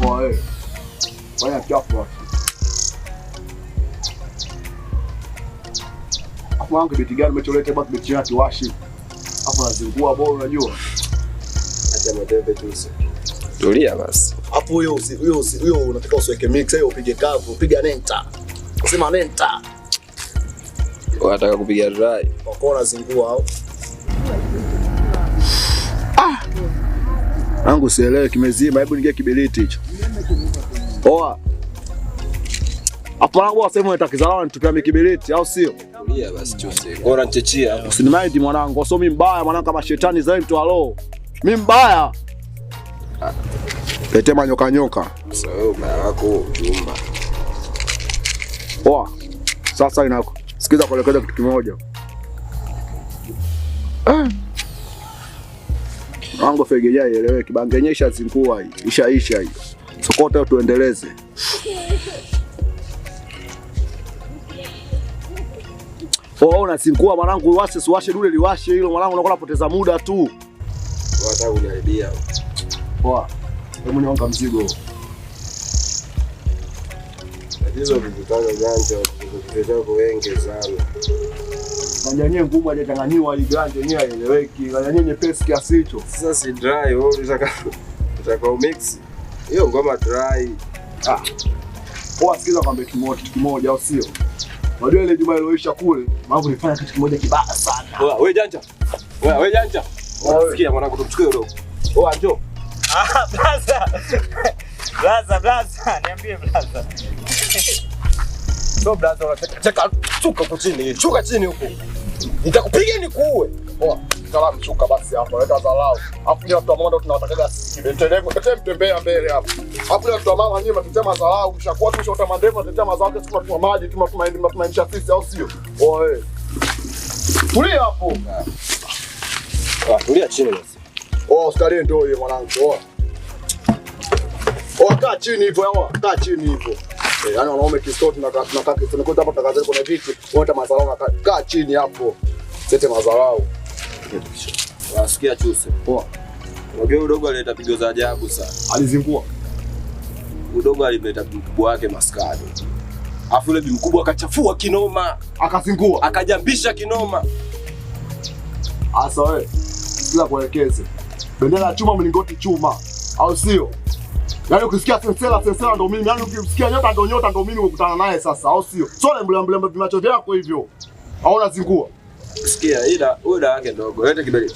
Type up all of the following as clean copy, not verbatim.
Poa. Fanya chapo. Hapo wangu beti gani umecholeta basi beti yake washi. Hapo nazingua bora unajua. Acha madebe tu sasa. Tulia basi. Hapo huyo unataka usiweke mix hiyo upige kavu, piga nenta. Sema nenta. Unataka kupiga dry. Wakona zingua au? Angu sielewe kimezima, hebu ningie kibiliti hicho. Poa. Hapo wangu wasema unatakizalao nitupia mikibiliti au sio? Tulia basi chose. Bora nchechia. Usinimaindi mwanangu, sio mimi mbaya mwanangu kama shetani zaidi mtu alo. Mimi mbaya. Letema nyoka. Sasa wewe ubaya wako chumba. Poa. Sasa inako. Sikiza kuelekeza kitu kimoja. Wangu fegeja ielewe kibangenyesha zingua hii. Isha hii. Sokota tuendeleze. Unasingua mwanangu, uwashe dule liwashe hilo mwanangu, unakuwa unapoteza muda tu. Unataka kuniharibia. Poa. Hebu niomba mzigo. Tatizo vikutana janja, vikutana wengi sana. Nganyanye ngumu hajachanganywa hii ganja yenyewe haieleweki. Nganyanye nyepesi kiasi hicho. Sasa si dry, wewe unataka mix. Hiyo ngoma dry. Poa, sikiza kwambia kitu kimoja au sio? Unajua ile Juma iloisha kule, mambo nilifanya kitu kimoja kibaya sana. Wewe janja. Wewe janja. Sikia mwanangu tumchukue udogo. Njoo. Blaza, niambie blaza. So blaza unacheka chuka huko chini. Chuka chini huko. Nitakupiga nikuue. Salamu chuka basi hapo, leta dharau. Hapo ni watu ambao tunawatakaga sisi. Tembea mbele hapo. Hapo ni watu ambao nyinyi mnatema dharau, mshakuwa tu shota mandevu, mnatema zao kesi kwa maji, tunatumaini sisi au sio? Oe. Tulia hapo. Tulia chini basi. Starehe ndio hiyo mwanangu. Kaa chini hivyo, kaa chini hivyo. Yaani wanaume kistoti tunakaa tunakwenda hapo tutakaza kuna viti, wote mazalao kaa chini hapo. Sete mazalao. Wasikia chuse. Poa. Unajua udogo alileta pigo za ajabu sana. Alizingua. Udogo alimleta mkubwa wake maskani. Afu yule mkubwa akachafua kinoma, akazingua, akajambisha kinoma. Asa wewe, sila kuelekeze. Bendera ya chuma mlingoti chuma, au sio? Yaani ukisikia sensela ndio mimi, yaani ukisikia nyota ndio mimi ukutana naye sasa, au sio? Sio mlembe vimacho vyako hivyo. Haona zingua. Sikia ila huyo dawa yake ndogo. Leta kibeliti.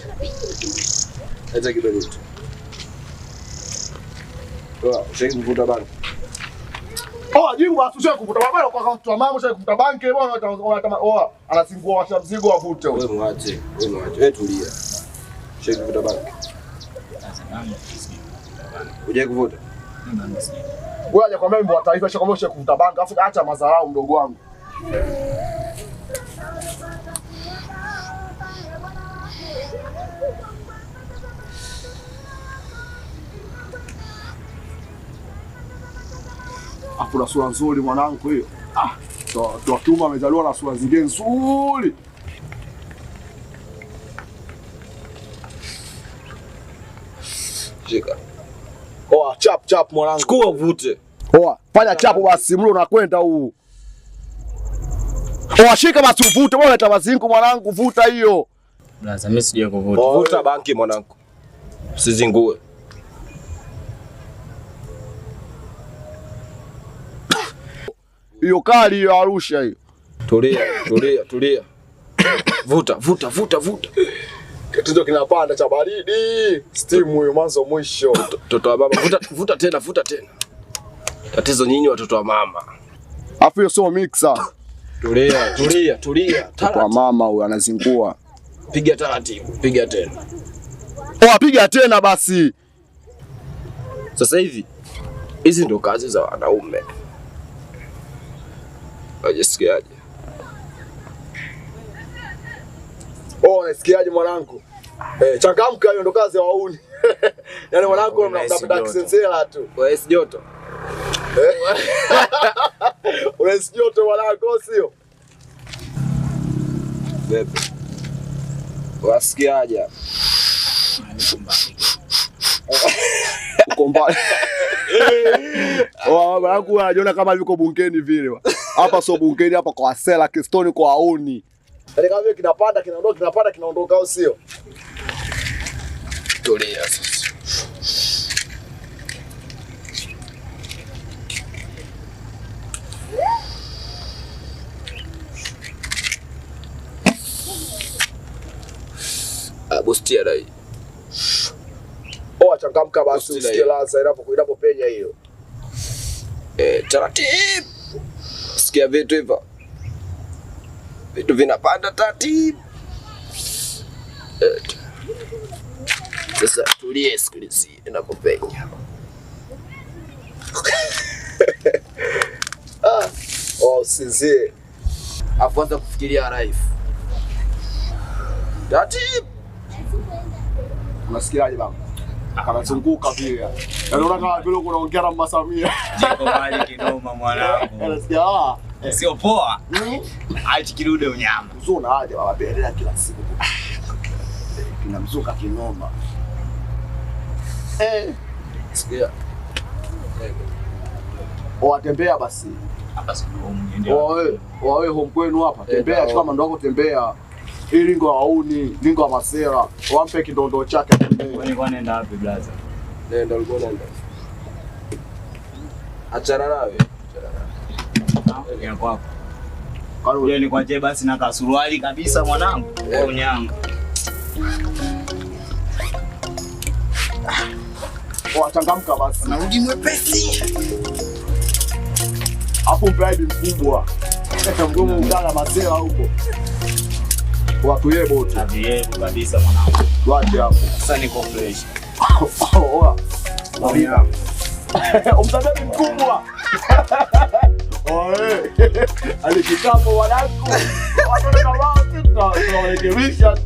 Sheki kuvuta banki. Jibu asushe kuvuta baba kwa mtu wa mama sheki kuvuta banki bwana anasingua washa mzigo avute. Wewe mwache. Wewe tulia. Sheki kuvuta banki. Uje kuvuta. Wewe aje kwa membo wa taifa sheki kama sheki kuvuta banki afu acha madharau mdogo wangu. Afu na sura nzuri mwanangu hiyo. Toa kiuma amezaliwa na sura zingine nzuri. Shika. Chap mwanangu. Chukua uvute. Fanya chapo basi mlo unakwenda huu. Shika basi uvute, bwana leta mazingu mwanangu, vuta hiyo. Blaza mimi sije kuvuta. Vuta banki mwanangu. Usizingue. Hiyo kali hiyo Arusha hiyo. Tulia. Vuta. Kitu kinapanda cha baridi. Steam hiyo mwanzo mwisho. Mtoto wa mama, vuta tena. Tatizo nyinyi watoto wa mama. Afu hiyo sio mixer. Tulia. Mtoto wa mama huyo anazingua. Piga taratibu, piga tena. Piga tena basi. Sasa hivi hizi ndo kazi za wanaume. Unajisikiaje? Unasikiaje mwanangu? Changamka, hiyo ndo kazi ya wauni. Yaani mwanangu mnapenda kisensela tu. Wewe si joto. Unasi joto mwanangu sio? Bebe. Wasikiaje? Uko mbali. Baba yangu anajiona kama yuko bungeni vile. Hapa sio bungeni, hapa kwa Sela Kistoni kwa aoni. Yaani kama vile kinapanda kinaondoka au sio? Tulia sasa. Bustia dai. Changamka basi usikie ladha inapopenya hiyo. Taratibu. Sikia vitu hivyo. Vitu vinapanda taratibu. Sasa tulie, sikilizi inapopenya. Usizie. Afuanza kufikiria life. Taratibu. Unasikiaje baba? Anazunguka vile. Yaani unaona vile unaongea na Mama Samia. Jiko kali kinoma mwanangu. Unasikia? Sio poa. Achi kirude unyama. Uzuna aje baba pelea kila siku. Kinamzuka kinoma. Sikia. Watembea basi. Hapa sio ndio. Wewe home kwenu hapa. Tembea chukua mando wako tembea. Hii lingo hauni, lingo wa Masela. Wampe kindondo chake tembea. Wewe kwa nenda wapi blaza? Nenda ulikuwa nenda. Achana nawe. Ya kwako. Yeye ni kwa je basi na kasuruali kabisa mwanangu. Wewe unyanga. Changamka basi. Narudi mwepesi. Hapo bride mkubwa. Mgomo ungana Masela huko. Watu yebo tu. Yebo kabisa mwanangu. Waje hapo. Sasa niko fresh. Oa. Marina. Umtadani mkubwa. Oe. Alikitambo wanangu. Watu kama wao tunawarekebisha.